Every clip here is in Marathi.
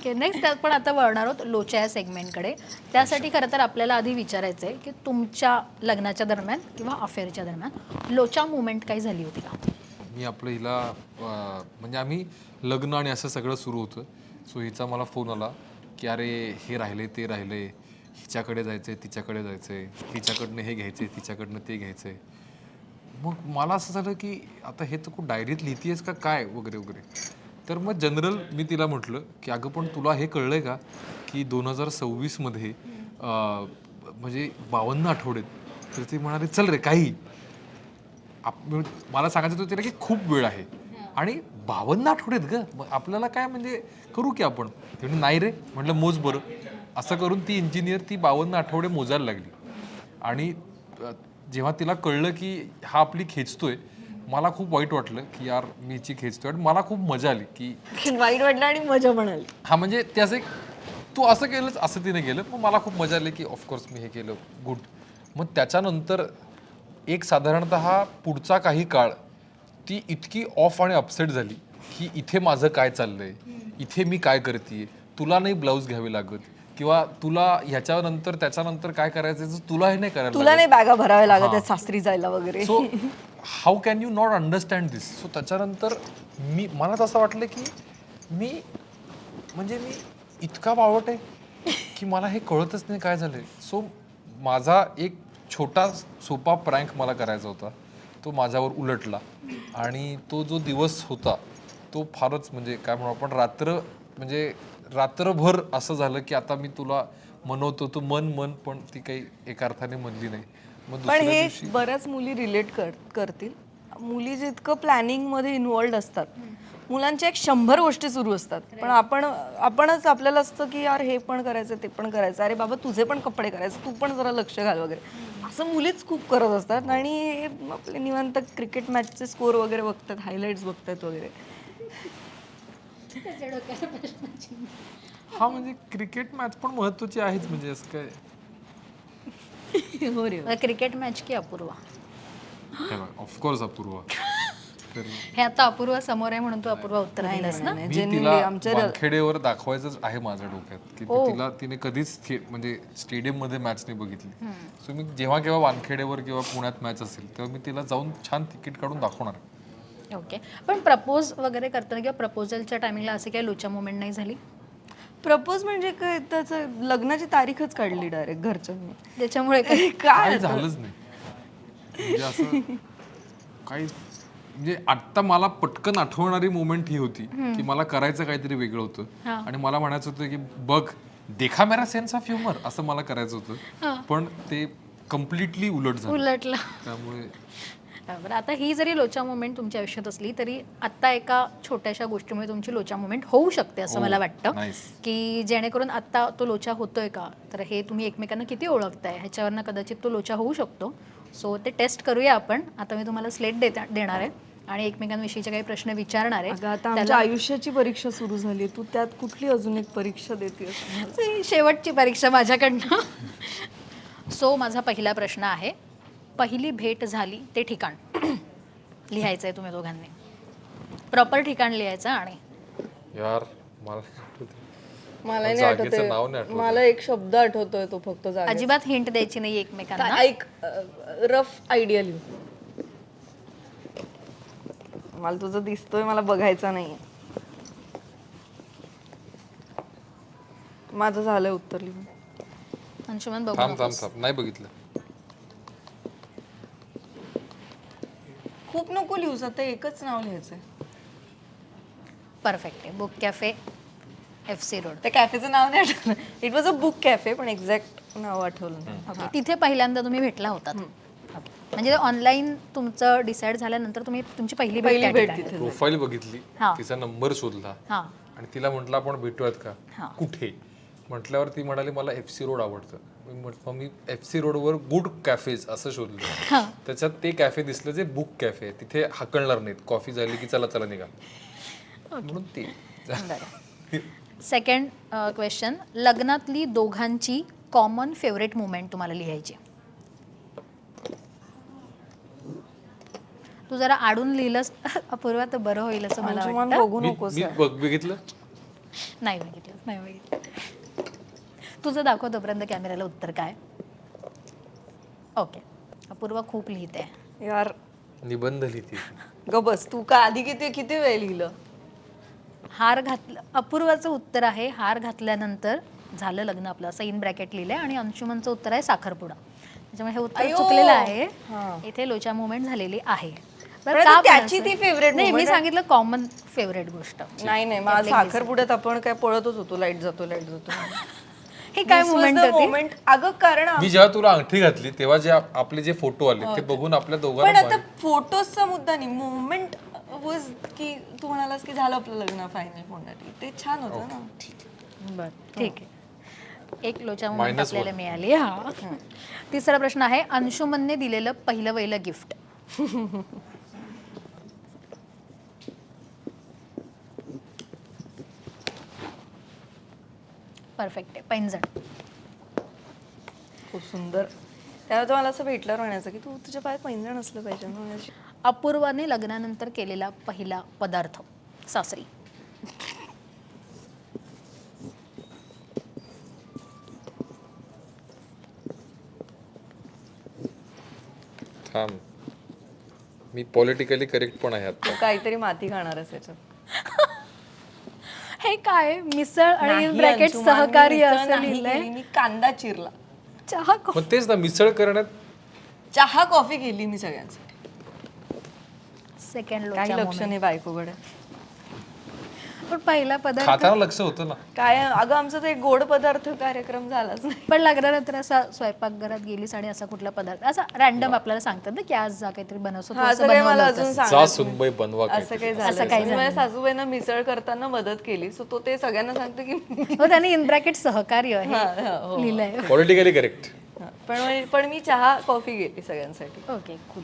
ओके, नेक्स्ट त्यात पण आता वळणार आहोत लोचा या सेगमेंटकडे. त्यासाठी खरं तर आपल्याला आधी विचारायचं आहे की तुमच्या लग्नाच्या दरम्यान किंवा अफेअरच्या दरम्यान लोचा मुवमेंट काही झाली होती का? मी आपलं हिला म्हणजे आम्ही लग्न आणि असं सगळं सुरू होतं. सो हिचा मला फोन आला की अरे हे राहिले ते राहिले, हिच्याकडे जायचंय तिच्याकडे जायचंय, हिच्याकडनं हे घ्यायचंय तिच्याकडनं ते घ्यायचंय. मग मला असं झालं की आता हे तर खूप डायरीत लिहितीयस का काय वगैरे वगैरे. तर मग जनरल मी तिला म्हटलं की अगं पण तुला हे कळलंय का की 2026 मध्ये म्हणजे 52 आठवडे. तर ती म्हणाली चल रे काही. मला सांगायचं होतं तिला की खूप वेळ आहे आणि 52 आठवड्यात ग, मग आपल्याला काय म्हणजे करू की आपण. ती म्हणे नाही रे, म्हटलं मोज बरं. असं करून ती इंजिनियर ती 52 आठवडे मोजायला लागली. आणि जेव्हा तिला कळलं की हा आपली खेचतोय, मला खूप वाईट वाटलं की यार मी हिची खेचतोय. आणि मला खूप मजा आली की वाईट वाटलं आणि मजा पण आली. हा म्हणजे ते असं तू असं केलंच असं तिने केलं. मग मला खूप मजा आली की ऑफकोर्स मी हे केलं, गुड. मग त्याच्यानंतर एक साधारणतः पुढचा काही काळ ती इतकी ऑफ आणि अपसेट झाली की इथे माझं काय चाललंय, इथे मी काय करते, तुला नाही ब्लाऊज घ्यावे लागत किंवा तुला ह्याच्यानंतर त्याच्यानंतर काय करायचं तुला हे नाही करायला तुला नाही बॅगा भराव्या लागत हां. आहेत सासरी जायला वगैरे. So how can you not understand this. So त्याच्यानंतर मला असं वाटलं की मी म्हणजे मी इतका बावट आहे की मला हे कळतच नाही काय झालंय. सो माझा एक छोटा सोपा प्रँक मला करायचा होता, तो माझ्यावर उलटला. आणि तो जो दिवस होता तो फारच म्हणजे काय म्हणू आपण म्हणजे रात्रभर असं झालं की आता मी तुला मनवतो, तू मन पण ती काही एका अर्थाने म्हणली नाही. मग पण दुसऱ्या हे दिवशी बऱ्याच मुली रिलेट करतील. मुली जितकं प्लॅनिंग मध्ये इन्व्हॉल्ड असतात, मुलांच्या 100 गोष्टी सुरू असतात. पण आपणच आपल्याला असतं की यार हे पण करायचं ते पण करायचं, अरे बाबा तुझे पण कपडे करायचे, तू पण जरा लक्ष घाल वगैरे, असं मुलीच खूप करत असतात. आणि हे आपले निवांत क्रिकेट मॅचचे स्कोर वगैरे बघतात, हायलाइट्स बघतात वगैरे. हा म्हणजे क्रिकेट मॅच पण महत्वाची आहेच, म्हणजे असं काय. हो रे. क्रिकेट मॅच की अपूर्वा? ऑफकोर्स अपूर्वा. तर हे आता अपूर्वा समोर आहे म्हणून तू अपूर्वा उत्तर दिलंस ना? मी तिला वानखेडेवर दाखवायचंच आहे माझ्या डोक्यात की तिने कधीच म्हणजे स्टेडियम मध्ये मॅच नाही बघितली. सो मी जेव्हा केव्हा वानखेडेवर किंवा पुण्यात मॅच असेल तेव्हा मी तिला जाऊन छान तिकीट काढून दाखवणार. ओके, पण प्रपोज वगैरे करताना किंवा प्रपोजलच्या टायमिंगला असे काही लोचा मुवमेंट नाही झाली? प्रपोज म्हणजे काय, त्याचं लग्नाची तारीखच काढली डायरेक्ट घरच्यांनी. त्याच्यामुळे काय? काय झालंच नाही म्हणजे असं काही. म्हणजे आता मला पटकन आठवणारी मोमेंट ही होती की मला करायचं काहीतरी वेगळं होतं आणि मला म्हणायचं होतं की बघ देखा मेरा सेन्स ऑफ ह्युमर, असं मला करायचं होतं. पण ते कम्प्लिटली उलटलं. त्यामुळे बरं, आता ही जरी लोचा मुवमेंट तुमच्या आयुष्यात असली तरी आत्ता एका छोट्याशा गोष्टीमुळे तुमची लोचा मुवमेंट होऊ शकते असं मला वाटतं. की जेणेकरून आत्ता तो लोचा होतोय का, तर हे तुम्ही एकमेकांना किती ओळखताय ह्याच्यावरनं कदाचित तो लोचा होऊ शकतो. सो ते टेस्ट करूया आपण. आता मी तुम्हाला स्लेट देणार आहे आणि एकमेकांविषयीचे काही प्रश्न विचारणार आहे. आता आमच्या आयुष्याची परीक्षा सुरू झाली, तू त्यात कुठली अजून एक परीक्षा देतेस? शेवटची परीक्षा माझ्याकडनं. सो माझा पहिला प्रश्न आहे, पहिली भेट झाली ते ठिकाण लिहायचं आहे तुम्ही दोघांनी. प्रॉपर ठिकाण लिहायचं. आणि यार मला नाही आठवत, मला एक शब्द आठवतोय तो फक्त. अजिबात हिंट द्यायची नाही एकमेकांना. एक रफ आयडिया लिहू. मला तुझं दिसतोय, मला बघायचं नाहीये. माझं झालंय उत्तर लिहून. अंशुमन बघू थांब नकोस. नाही बघितलं. खूप नको लिहूस, आता एकच नाव लिहायचंय. परफेक्ट आहे. Book cafe, FC road. त्या कॅफेचं नाव नाही आठवलं. It was a book cafe, पण एक्झॅक्ट नाव आठवलं नाही. ओके, तिथे पहिल्यांदा तुम्ही भेटला होतात. म्हणजे ऑनलाईन तुमचं डिसाईड झाल्यानंतर तुम्ही तुमची पहिली भेट त्या ठिकाणी. तिथे प्रोफाईल बघितली, तिचा नंबर शोधला आणि तिला म्हटलं आपण भेटूयात का, कुठे म्हटल्यावर ती म्हणाली मला FC रोड आवडतं. मग मी FC रोडवर गुड कॅफेज असं शोधलं. त्याच्यात ते कॅफे दिसलं जे बुक कॅफे, तिथे हाकलणार नाहीत, कॉफी झाली की चला चला निघा, म्हणून ते. सेकंड क्वेश्चन, लग्नातली दोघांची कॉमन फेवरेट मुवमेंट तुम्हाला लिहायची. तू जरा आडून लिहिलंस अपूर्वा तर बरं होईल असं मला वाटतं. बघू नकोस. मी बघितलं नाही बघितलं. तुझं दाखव तोपर्यंत कॅमेऱ्याला उत्तर काय. ओके, अपूर्वा खूप लिहिते. यार निबंध लिहिते. ग बस, तू का आधी किती वेळ लिहिलं? हार घातलं, अपूर्वाचं उत्तर आहे हार घातल्यानंतर झालं लग्न आपलं, असं इन ब्रॅकेट लिहिलंय. आणि अंशुमनचं उत्तर आहे साखरपुडा. त्याच्यामुळे हे उत्तर चुकलेलं आहे. इथे लोचा मुवमेंट झालेली आहे. बरं, का त्याची बोलायचं? ती फेवरेट नाही, मी सांगितलं कॉमन फेवरेट गोष्ट. नाही माझा साखरपुड्यात आपण काय पळतच होतो, लाईट जातो. हे काय मोमेंट अगं, कारण मी जेव्हा तुला अंगठी घातली तेव्हा जे आपले जे फोटो आले ते बघून आपल्या पण दोघांना आता फोटोजचा मुद्दा नाही, मोमेंट वॉज की तू म्हणालास की झालं आपलं लग्न फायनल फोनसाठी, ते छान होतं ना. बरं, ठीक आहे. एक लोचा मुवमेंट आपल्याला मिळाली. हा, तिसरा प्रश्न आहे, अंशुमनने दिलेलं पहिलं वहिलं गिफ्ट. परफेक्ट आहे, पैंजण. खूप सुंदर. त्यावेळेला तर मला असं भेटल्यावर म्हणायचं की तू तुझ्या पायात पैंजण असलं पाहिजे ना. अपूर्वाने लग्नानंतर केलेला पहिला पदार्थ सासरी. थांब, मी पॉलिटिकली करेक्ट पण आहे आता. तू काहीतरी माती खाणार याच्यात. हे काय, मिसळ आणि नाही, ब्रॅकेट अंशुमान, मी सहकार्य मिसळ असं नाही लिहिलंय. केली, मी कांदा चिरला. चहा मग तेच ना, मिसळ करण्यात चहा कॉफी केली मी सगळ्यांसाठी. सेकंड काही लोचा लक्ष नाही बायकोकडे. पण पहिला पदार्थ खाताना लक्ष होतं ना. काय अगं, आमचा तो एक गोड पदार्थ कार्यक्रम झालाच नाही. पण लग्नानंतर असा स्वयंपाकघरात गेलीस आणि असा कुठला पदार्थ असा रॅन्डम आपल्याला सांगतात ना की आज जा काहीतरी बनवतो, तू हा, असं असं काही मला बनवलं अजून होतंस. जा सांगा. सुनबाई बनवा काय. असं काही असं झालं काही मी माझ्या सासूबाईंना मिसळ करताना मदत केली, सो तो ते सगळ्यांना सांगतो की हो, त्याने इन ब्रॅकेट सहकार्य आहे लिहिलंय. Politically correct. पण मी चहा कॉफी घेतली सगळ्यांसाठी. Okay, cool.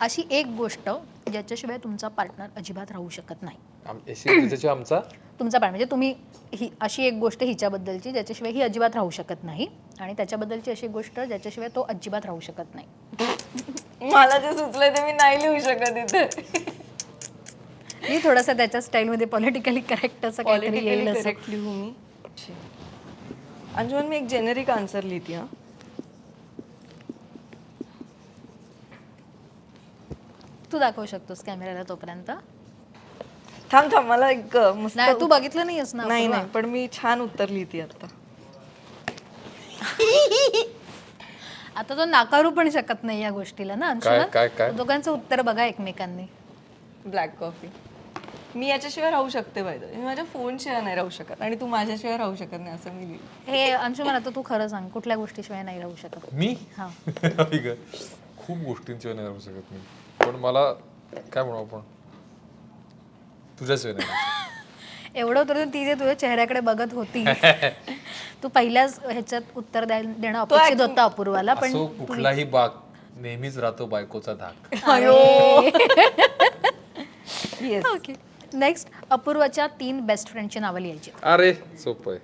अशी एक गोष्ट ज्याच्याशिवाय तुमचा पार्टनर अजिबात राहू शकत नाही. आमचा तुमचा पार्टनर म्हणजे तुम्ही, ही अशी एक गोष्ट हिच्याबद्दलची ज्याच्याशिवाय ही अजिबात राहू शकत नाही, आणि त्याच्याबद्दलची अशी एक गोष्ट ज्याच्याशिवाय तो अजिबात राहू शकत नाही. मला जे सुचलंय ते मी नाही लिहू शकत इथे. मी थोडासा त्याच्या स्टाईलमध्ये पॉलिटिकली करेक्ट असं काहीतरी येईल असं. करेक्ट लिहू मी. अंजुमन, मी एक जेनेरिक आन्सर लिहिते. हा, तू दाखवू शकतोस कॅमेऱ्याला तोपर्यंत. थांब मला एक मस्त. नाही, तू बघितलं नाहीस ना. नाही, पण मी छान उत्तर लिहिते आता. आता तो नाकारू पण शकत नाही या गोष्टीला ना अंशुमन. दोघांचं उत्तर बघा एकमेकांनी. Black coffee. मी याच्याशिवाय राहू शकते पाहिजे, मी माझ्या फोनशिवाय नाही राहू शकत, आणि तू माझ्याशिवाय राहू शकत नाही असं मी लिहिलं. हे अंशुमन, आता तू खरं सांग, कुठल्या गोष्टीशिवाय नाही राहू शकत? मी हा. खूप गोष्टींशिवाय नाही राहू शकत मी, पण मला काय म्हणू आपण, तुझ्याशिवाय नाही. एवढं तर ती जे तुझ्या चेहऱ्याकडे बघत होती, तू पहिल्याच ह्याच्यात उत्तर देणं अपेक्षित होतं अपूर्वाला, पण असो कुठलाही बाग नेहमीच राहतो बायकोचा धाक. ओके. नेक्स्ट, अपूर्वाच्या 3 बेस्ट फ्रेंडची नावं लिहायची. अरे सोपं आहे.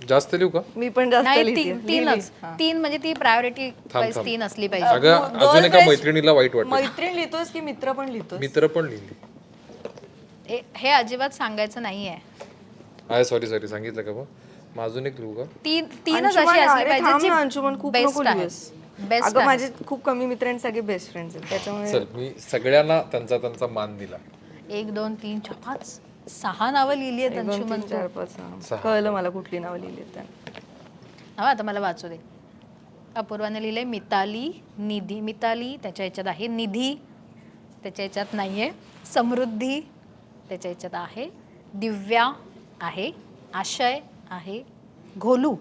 जास्त लिहू का? मी पण जास्त नाही, लिहिते. तीनच. 3 म्हणजे ती प्रायोरिटी 3 असली पाहिजे. अगं, अजून एका मैत्रिणीला वाईट वाटतं. मैत्रीण लिहितोस की मित्र पण लिहितोस? मित्र पण लिहिली. हे अजिबात सांगायचं नाहीये. आहे, सॉरी सांगितलं का? मग अजून एक लिहू का? 3च अशी असली पाहिजे जी अंशुमन खूप नको लिहूस. बेस्ट. अगं, माझे खूप कमी मित्र आणि सगळे बेस्ट फ्रेंड्स आहेत, त्याच्यामुळे चल, मी सगळ्यांना त्यांचा मान दिला. 1 2 3 4 5 6 नावं लिहिली आहेत 1 2 अंशुमन. 3 4 5 कळलं मला कुठली नावं लिहिली आहेत. हा, आता मला वाचू दे. अपूर्वाने लिहिलंय मिताली, निधी. मिताली त्याच्या ह्याच्यात आहे, निधी त्याच्या ह्याच्यात नाहीये, समृद्धी त्याच्या ह्याच्यात आहे, दिव्या आहे, आशय आहे, घोलू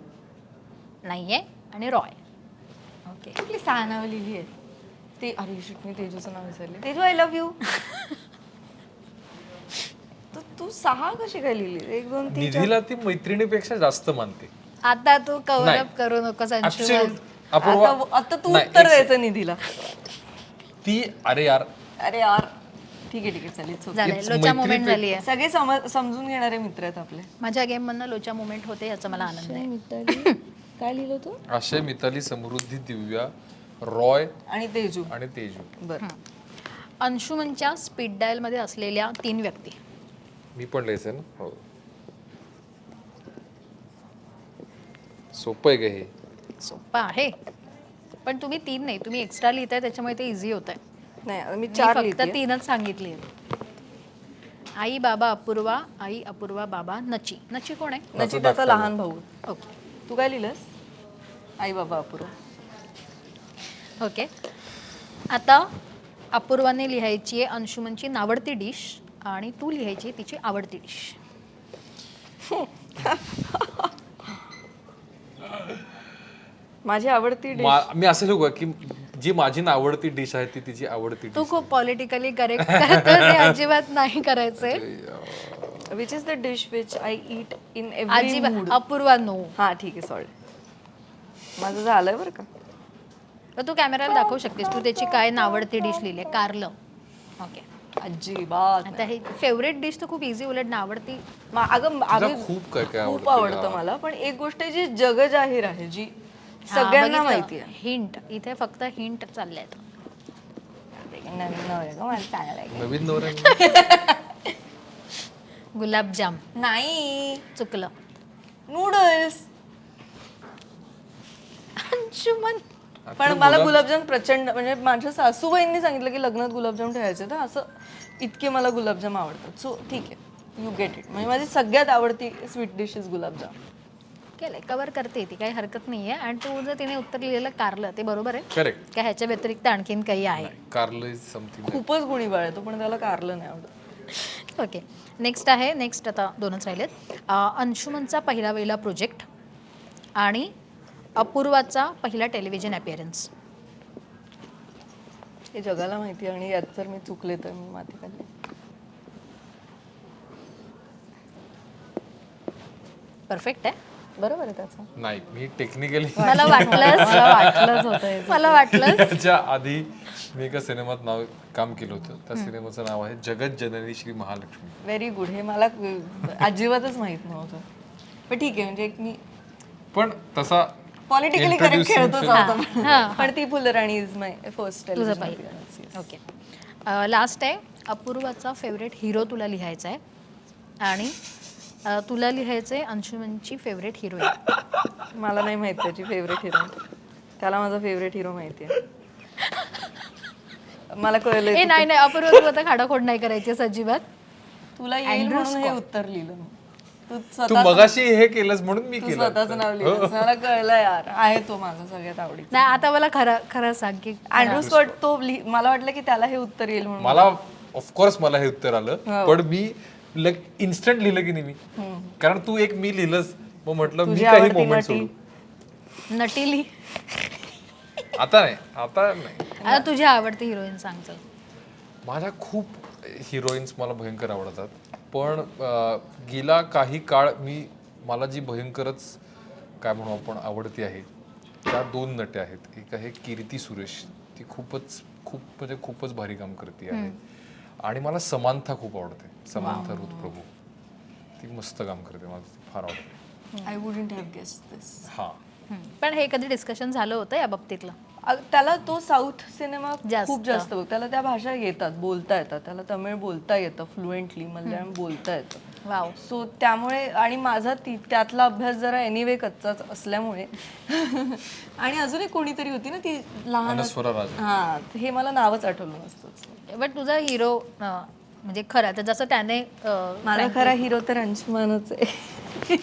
नाहीये, आणि रॉय. ओके, कुठली 6 नावं लिहिली आहेत ते? अरे शिट, मी तेजूचं नाव विसरले. Teju, I love you. तू 6 कशी काय लिहिली? 1 2 3 निधीला ती मैत्रिणीपेक्षा जास्त मानते. आता तू कव्हर अप करू नकोस अंशुमन. Absolute. अपूर्वा, आता तू उत्तर द्यायचं निधीला. ती अरे यार ठीक आहे चालेल. झालंय, लोचा मोमेंट झाली आहे. सगळे समजून घेणारे मित्र आहेत आपले. माझ्या गेम मधनं लोचा मोमेंट होते याचा मला आनंद आहे. मिताली काय लिहिलं तू? आशय, मिताली, समृद्धी, दिव्या, रॉय आणि तेजू. आणि तेजू. बरं. अंशुमनच्या स्पीड डायल मध्ये असलेल्या 3 व्यक्ती. मी पण लिहायचंय ना. हो, सोपं आहे का हे? सोपं आहे, पण तुम्ही 3 नाही, तुम्ही एक्स्ट्रा लिहिताय त्याच्यामुळे ते इझी होत आहे. नाही मी मी 4 फक्त लिहिते. 3च सांगितली. आई बाबा अपूर्वा, आई अपूर्वा बाबा नची. नची कोण आहे? नचिताचा लहान भाऊ. ओके तू काय लिहिलंस? आई बाबा अपूर्वा. ओके. आता अपूर्वाने लिहायची आहे अंशुमनची नावडती डिश आणि तू लिहायची आहे तिची आवडती डिश. माझी आवडती डिश. मी असं लिहू का की जी माझी आवडती डिश आहे ती तिची आवडती तू डिश? खूप पॉलिटिकली करेक्ट करतोस, हे अजिबात नाही करायचंय. Which is the dish which I eat in every अजिबात मूड. अपूर्वा नो. हा ठीक आहे, सॉरी. माझं झालंय बरं का. तर तू कॅमेराला दाखवू शकतेस तू त्याची काय नावडती डिश लिहिली. कारलं. ओके. अजिबात आता हे फेवरेट डिश तर खूप इझी, उलट नावडती. अगं आम्ही खूप काय काय खूप आवडतं मला, पण एक गोष्ट आहे जी जगजाहीर आहे, जी सगळ्यांना माहिती आहे. हिंट इथे फक्त हिंट चाललेत. नवीन नवरा गं, मला चांगला आहे. नवीन नवऱ्या गुलाबजाम. नाही, चुकलं. नूडल्स. अंशुमन. पण मला गुलाबजाम प्रचंड, म्हणजे माझ्या सासूबाईंनी सांगितलं की लग्नात गुलाबजाम ठेवायचे, तर असं इतके मला गुलाबजाम आवडतात. सो ठीक आहे, यू गेट इट. म्हणजे माझी सगळ्यात आवडती स्वीट डिश इज गुलाबजाम. केलंय, कव्हर करते ती, काही हरकत नाहीये. आणि तू जर तिने उत्तर लिहिलेलं कारलं, ते बरोबर आहे करेक्ट. का ह्याच्या व्यतिरिक्त आणखीन काही आहे? कारलं इज समथिंग. खूपच गुणीबाळ आहे तो, पण त्याला कारलं नाही आवडत. ओके. नेक्स्ट आहे, नेक्स्ट आता 2च राहिलेत. अंशुमनचा पहिला वेळेला प्रोजेक्ट आणि अपूर्वाचा पहिला टेलिव्हिजन अपीअरन्स. हे जगाला माहिती आहे, आणि यात जर मी चुकले तर मी माती खाल्ली. परफेक्ट आहे, बरोबर आहे त्याचं. नाही, मी टेक्निकली मला वाटलंच होतं. मला वाटलं त्याच्या आधी मी एका सिनेमात काम केलं होतं. त्या सिनेमाचं नाव आहे जगत जननी श्री महालक्ष्मी. Very good. हे मला अजिबातच माहित नव्हतं, पण ठीक आहे. म्हणजे एक मी पण तसा पॉलिटिकली करेक्ट खेळतोच होतो, हां. पण ती फुलराणी इज माय फर्स्ट तुझं टेलिव्हिजन पहिलं. अपीअरन्स. ओके. लास्ट आहे, अपूर्वाचा फेवरेट हिरो तुला लिहायचा आहे आणि तुला लिहायचं आहे अंशुमनची फेवरेट हिरोईन. मला नाही माहित त्याची फेवरेट हिरो. त्याला माझा फेवरेट हिरो माहिती आहे. मला कळलं. ए नाही नाही, अपूर्वा तू आता खाडाखोड नाही करायची अजिबात. तुला येईल म्हणून हे उत्तर लिहिलं मी. तू तू मगाशी हे केलंस म्हणून मी केलं. स्वतःच नाव लिहिलं. मला कळलं यार, आहे तो माझा सगळ्यात आवडीचा. नाही, आता मला खरं सांग की अँड्रू स्कॉट तो मला वाटलं की त्याला हे उत्तर येईल म्हणून. मला ऑफकोर्स मला हे उत्तर आलं, पण मी इन्स्टंट लिहिलं की नाही मी, कारण तू एक मी लिहिलंस, मग म्हटलं मी काही मोमेंट सोडू. नटीली. आता नाही. आता तुझी आवडती हिरोईन सांग चल. माझ्या खूप हिरोईन्स मला भयंकर आवडतात, पण गेला काही काळ मला जी भयंकरच काय म्हणू आपण आवडती आहे, त्या 2 नट्या आहेत. एक आहे कीर्ती सुरेश, ती खूपच भारी काम करते आहे. आणि मला समांथा खूप आवडते, समांथा रुथ प्रभू. ती मस्त काम करते, मला ती फार आवडते. आय वुडंट हॅव गेस्ड दिस. हा. पण हे कधी डिस्कशन झालं होतं या बाबतीतलं? त्याला तो साऊथ सिनेमा जास्त. खूप जास्त बघ. त्याला त्या भाषा येतात, बोलता येतात. त्याला तमिळ बोलता येतं फ्लुएंटली, मल्याळम बोलता येतं. वाव. सो त्यामुळे, आणि माझा त्यातला अभ्यास जरा एनिवे कच्चाच असल्यामुळे आणि अजून एक कोणीतरी होती ना ती लहान, अनस्वरा राजा. हा, हे मला नावच आठवलं नसतं. बट तुझा हिरो म्हणजे खरं तर जसं त्याने माझा खरा हिरो तर अंशुमानच आहे.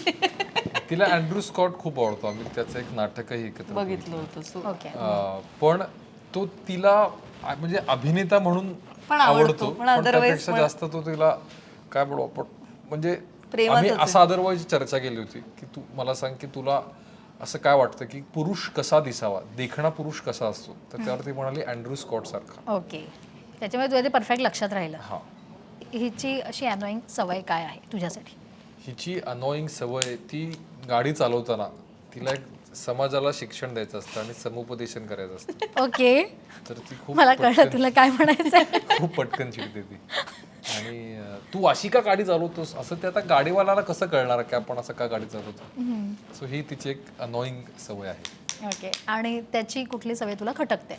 तिला अँड्रू स्कॉट खूप आवडतो. आम्ही त्याचं एक नाटकही एकत्र बघितलं होतं. So okay. पण तो तिला म्हणजे अभिनेता म्हणून पण आवडतो, पण पण त्यापेक्षा जास्त तो तिला काय बोलू आपण, म्हणजे आम्ही असं अदरवाईज चर्चा केली होती की तू मला सांग की तुला असं काय वाटतं की पुरुष कसा दिसावा, देखणा पुरुष कसा असतो, तर त्यावर ती म्हणाली अँड्रू स्कॉट सारखा. ओके. त्याच्यामुळे तुझ्या ते परफेक्ट लक्षात राहिलं. हा. हिची अशी अनोईंग सवय काय आहे तुझ्यासाठी? हिची अनोईंग सवय, ती गाडी चालवताना तिला एक समाजाला शिक्षण द्यायचं असतं आणि समुपदेशन करायचं असतं. ओके. तर ती खूप मला कळलं तुला काय म्हणायचं. खूप पटकन चिडते ती. आणि तू अशी का गाडी चालवतोस असं, ते आता गाडीवाल्याला कसं कळणार की आपण असं का गाडी चालवतो. सो ही तिची एक अनोईंग सवय आहे. ओके. आणि त्याची कुठली सवय तुला खटकते?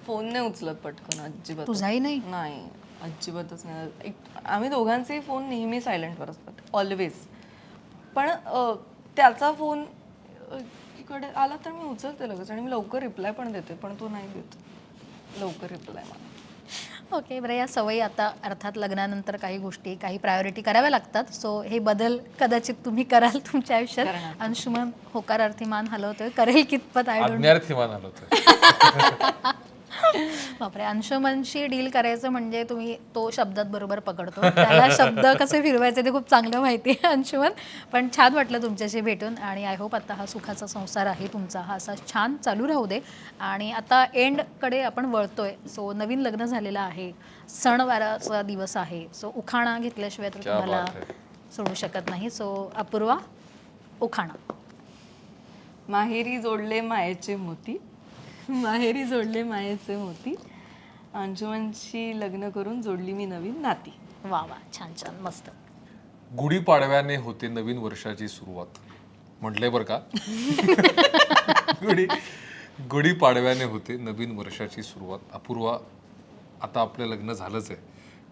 फोन नाही उचलत पटकन अजिबात. तुझाही नाही? नाही, अजिबातच नाही. आम्ही दोघांचे फोन नेहमी सायलेंटवर असतात, ऑलवेज. पण त्याचा फोन कडे आला तर मी उचलते लगेच आणि मी लवकर रिप्लाय पण देते, पण तो नाही देत लवकर रिप्लाय मला. ओके. बरं, या सवयी आता अर्थात लग्नानंतर काही गोष्टी, काही प्रायोरिटी कराव्या लागतात. सो हे बदल कदाचित तुम्ही कराल तुमच्या आयुष्यात. अंशुमन होकारार्थी मान हलवतोय, करेल कितपत आय डोंट. आज्ञार्थी मान हलवतोय. बापरे. अंशुमनशी डील करायचं म्हणजे तुम्ही तो शब्दात बरोबर पकडतो. त्याला शब्द कसे फिरवायचे ते खूप चांगलं माहिती आहे अंशुमन. पण छान वाटलं तुमच्याशी भेटून आणि आय होप आता हा सुखाचा संसार आहे तुमचा, हा असा छान चालू राहू दे. आणि आता एंडकडे आपण वळतोय. सो नवीन लग्न झालेलं आहे, सणवाराचा दिवस आहे. सो उखाणा घेतल्याशिवाय तर तुम्हाला सोडू शकत नाही. सो अपूर्वा, उखाणा. माहेरी जोडले मायेचे मोती, माहेरी जोडले मायेचे मोती, अंशुमनशी लग्न करून जोडली मी नवीन नाती. वा वा, छान छान, मस्त. गुढीपाडव्याने होते नवीन वर्षाची सुरुवात. म्हटलंय बरं का? गुढीपाडव्याने होते नवीन वर्षाची सुरुवात. अपूर्वा, आता आपलं लग्न झालंच आहे,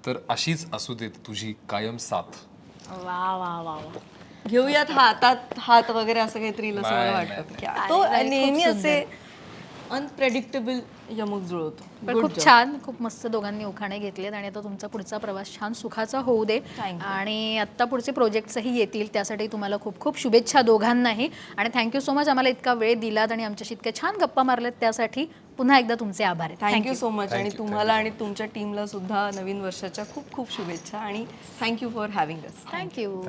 तर अशीच असू देत तुझी कायम साथ. वा वा वा वा. घेऊयात हातात हात वगैरे असं काहीतरी असं मला वाटतं की तो नेहमी असे अनप्रेडिक्टेबल यमक जुळवतो. पण खूप छान, खूप मस्त दोघांनी उखाणे घेतलेत आणि आता तुमचा पुढचा प्रवास छान सुखाचा होऊ दे. आणि आता पुढचे प्रोजेक्ट्सही येतील, त्यासाठी तुम्हाला खूप खूप शुभेच्छा दोघांनाही. आणि थँक्यू सो मच, आम्हाला इतका वेळ दिलात आणि आमच्याशी इतक्या छान गप्पा मारल्यात, त्यासाठी पुन्हा एकदा तुमचे आभार. Thank you so much. आणि तुम्हाला आणि तुमच्या टीमला सुद्धा नवीन वर्षाच्या खूप खूप शुभेच्छा आणि thank you for having us. Thank you.